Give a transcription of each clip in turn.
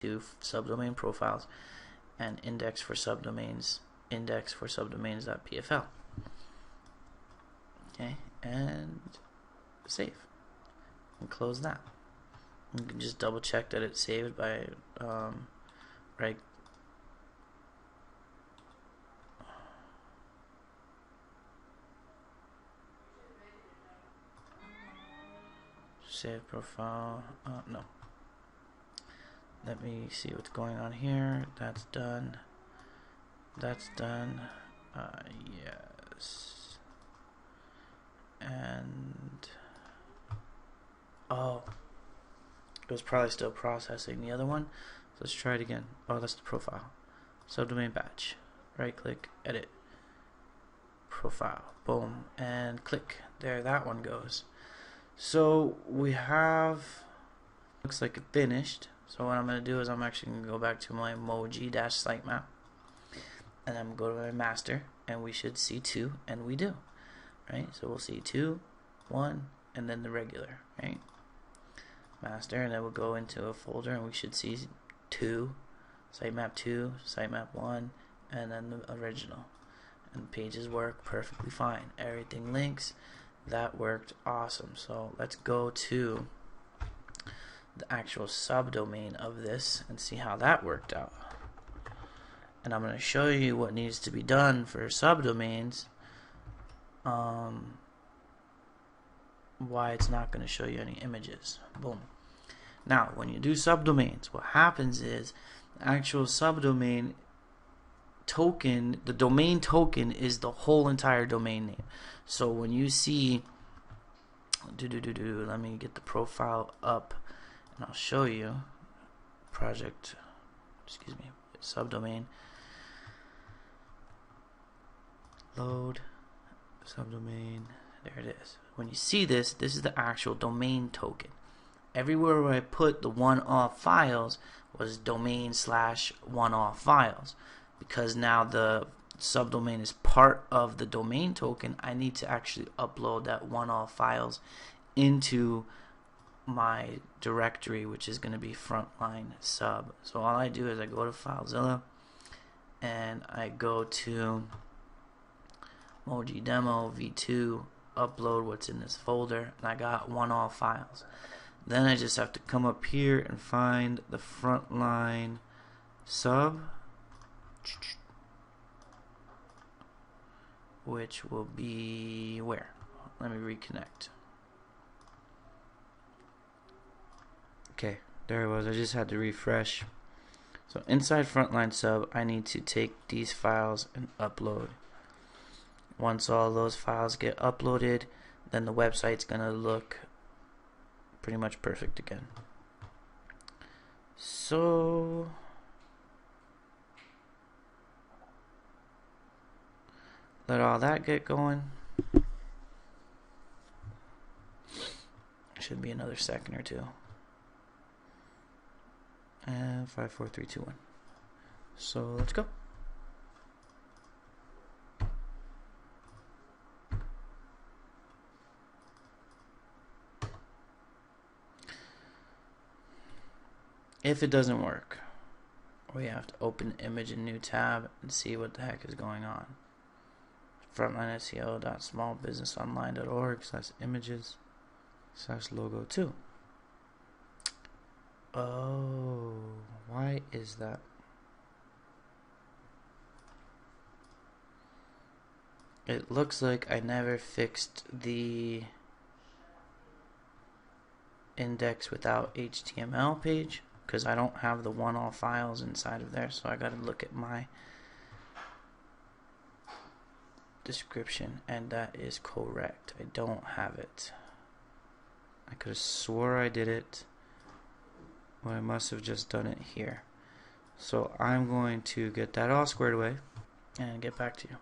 to subdomain profiles and index for subdomains index.pfl. Okay, and save and close that. You can just double check that it's saved by right save profile. No, let me see what's going on here. That's done. Yes. And oh, it was probably still processing the other one. So let's try it again. Oh, that's the profile. Subdomain batch. Right click, edit, profile. Boom, and click. There, that one goes. So we have, looks like it finished. So what I'm going to do is I'm actually going to go back to my mowg-sitemap, and I'm going to go to my master, and we should see 2, and we do. Right? So we'll see 2, 1, and then the regular, right? Master, and then we'll go into a folder, and we should see 2, sitemap 2, sitemap 1, and then the original. And pages work perfectly fine. Everything links. That worked awesome. So let's go to the actual subdomain of this and see how that worked out. And I'm going to show you what needs to be done for subdomains. Why it's not going to show you any images. Boom. Now, when you do subdomains, what happens is the actual subdomain token, the domain token is the whole entire domain name. So when you see, let me get the profile up and I'll show you project, subdomain, load, subdomain, there it is. When you see this, this is the actual domain token. Everywhere where I put the one-off files was domain/one-off files. Because now the subdomain is part of the domain token, I need to actually upload that one-off files into my directory, which is going to be frontline sub. So all I do is I go to FileZilla and I go to mowg-demo v2, upload what's in this folder, and I got one-off files. Then I just have to come up here and find the frontline sub, which will be where? Let me reconnect. Okay, there it was. I just had to refresh. So inside frontline sub, I need to take these files and upload. Once all those files get uploaded, then the website's gonna look pretty much perfect again. So let all that get going. Should be another second or two. And 5, 4, 3, 2, 1. So let's go. If it doesn't work, we have to open the image in new tab and see what the heck is going on. frontlineseo.smallbusinessonline.org/images/logo2. Oh, why is that? It looks like I never fixed the index without HTML page, because I don't have the one-off files inside of there, so I gotta look at my description, and that is correct. I don't have it. I could have swore I did it, but I must have just done it here. So I'm going to get that all squared away and get back to you.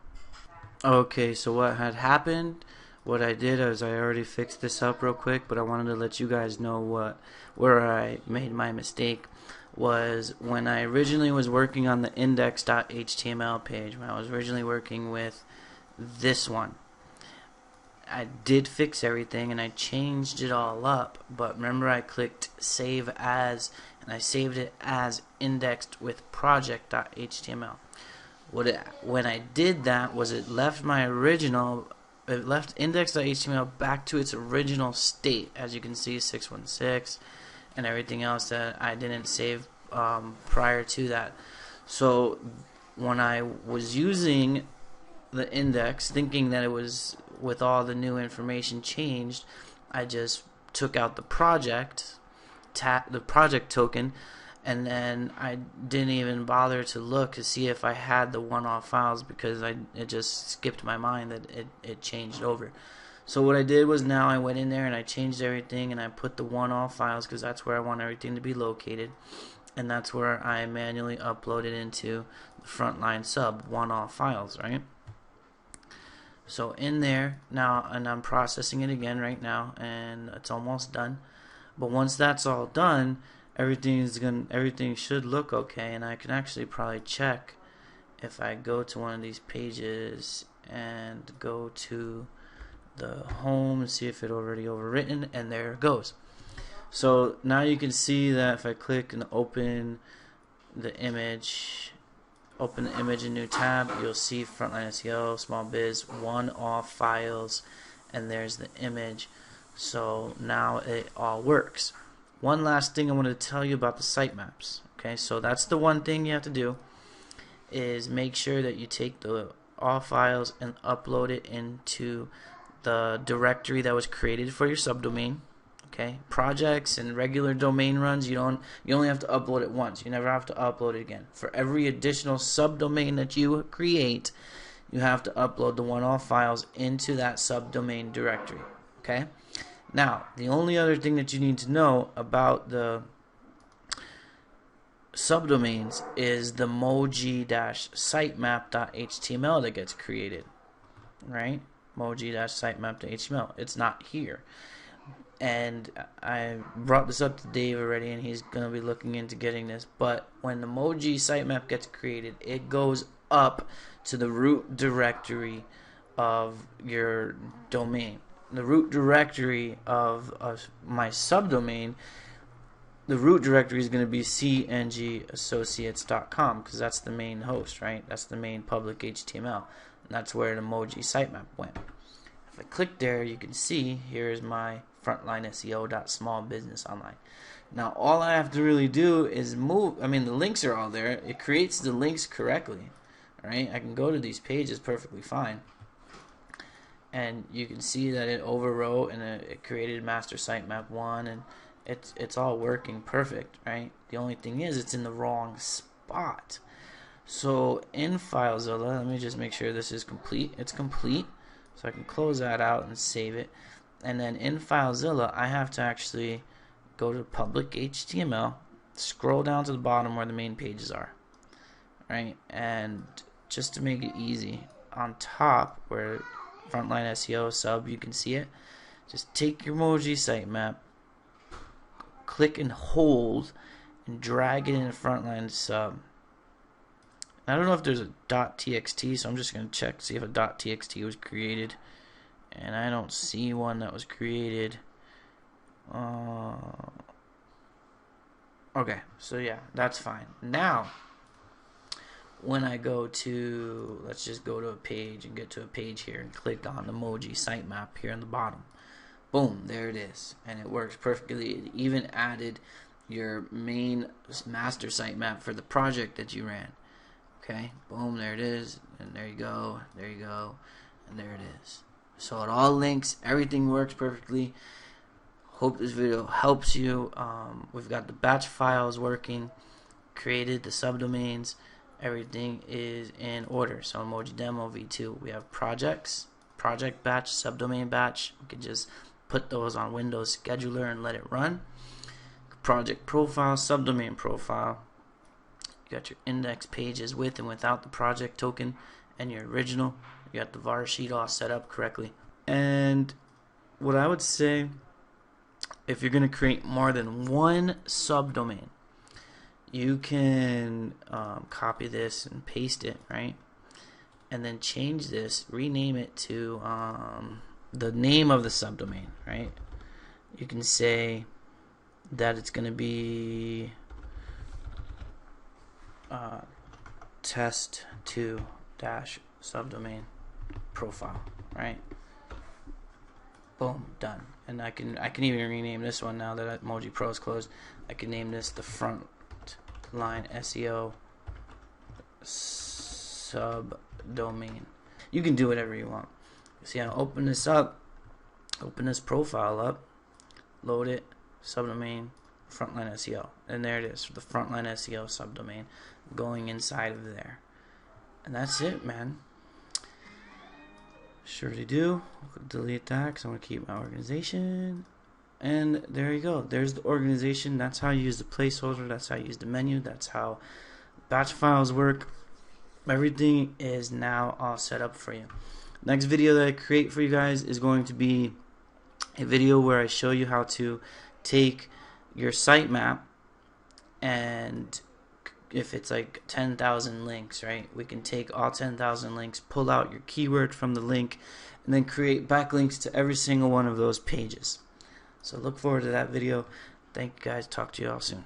Okay, so what had happened, what I did is I already fixed this up real quick, but I wanted to let you guys know where I made my mistake. Was when I originally was working on the index.html page, when I was originally working with this one, I did fix everything and I changed it all up, but remember I clicked save as and I saved it as indexed with project.html. When I did that was it left index.html back to its original state, as you can see, 616 and everything else that I didn't save prior to that. So when I was using the index, thinking that it was with all the new information changed, I just took out the project token, and then I didn't even bother to look to see if I had the one-off files, because it just skipped my mind that it changed over. So what I did was, now I went in there and I changed everything and I put the one-off files, because that's where I want everything to be located, and that's where I manually uploaded into the frontline sub one-off files, right? So in there now, and I'm processing it again right now, and it's almost done. But once that's all done, everything should look okay, and I can actually probably check if I go to one of these pages and go to the home and see if it already overwritten, and there it goes. So now you can see that if I click and open the image in new tab, you'll see Frontline SEO, Small Biz, one-off files, and there's the image. So now it all works. One last thing I want to tell you about the sitemaps. Okay, so that's the one thing you have to do, is make sure that you take the all files and upload it into the directory that was created for your subdomain. Okay, projects and regular domain runs, you only have to upload it once. You never have to upload it again. For every additional subdomain that you create, you have to upload the one-off files into that subdomain directory. Okay. Now, the only other thing that you need to know about the subdomains is the mowg-sitemap.html that gets created, right? mowg-sitemap.html. It's not here. And I brought this up to Dave already, and he's going to be looking into getting this. But when the mowg sitemap gets created, it goes up to the root directory of your domain. The root directory of my subdomain, the root directory is going to be cngassociates.com, because that's the main host, right? That's the main public HTML. And that's where the mowg sitemap went. If I click there, you can see here's my frontline SEO.smallbusinessonline. Now all I have to really do is move. I mean, the links are all there. It creates the links correctly, right? I can go to these pages perfectly fine, and you can see that it overwrote and it created master sitemap 1, and it's all working perfect, right? The only thing is it's in the wrong spot. So in FileZilla, let me just make sure this is complete. It's complete, so I can close that out and save it. And then in FileZilla, I have to actually go to public HTML, scroll down to the bottom where the main pages are, right? And just to make it easy, on top where Frontline SEO sub, you can see it. Just take your mowg sitemap, click and hold, and drag it in the Frontline sub. I don't know if there's a .txt, so I'm just going to check to see if a .txt was created. And I don't see one that was created. Okay, so yeah, that's fine. Now, when I go to, let's just go to a page and get to a page here and click on the mowg sitemap here on the bottom. Boom, there it is. And it works perfectly. It even added your main master sitemap for the project that you ran. Okay, boom, there it is. And there you go, and there it is. So it all links, everything works perfectly. Hope this video helps you. We've got the batch files working, created the subdomains, everything is in order. So emoji demo v2, we have projects, project batch, subdomain batch. We can just put those on Windows Scheduler and let it run. Project profile, subdomain profile. You got your index pages with and without the project token, and your original. You got the var sheet all set up correctly. And what I would say, if you're going to create more than one subdomain, you can copy this and paste it, right? And then change this, rename it to the name of the subdomain, right? You can say that it's going to be test2 dash subdomain profile, right? Boom, done. And I can even rename this one now that Emoji Pro is closed. I can name this the front line SEO subdomain. You can do whatever you want. See, I'll open this up, open this profile up, load it, subdomain, frontline SEO, and there it is, the frontline SEO subdomain going inside of there. And that's it, man. Surely do. Delete that because I want to keep my organization. And there you go. There's the organization. That's how you use the placeholder. That's how you use the menu. That's how batch files work. Everything is now all set up for you. Next video that I create for you guys is going to be a video where I show you how to take your sitemap, and if it's like 10,000 links, right, we can take all 10,000 links, pull out your keyword from the link, and then create backlinks to every single one of those pages. So look forward to that video. Thank you guys. Talk to you all soon.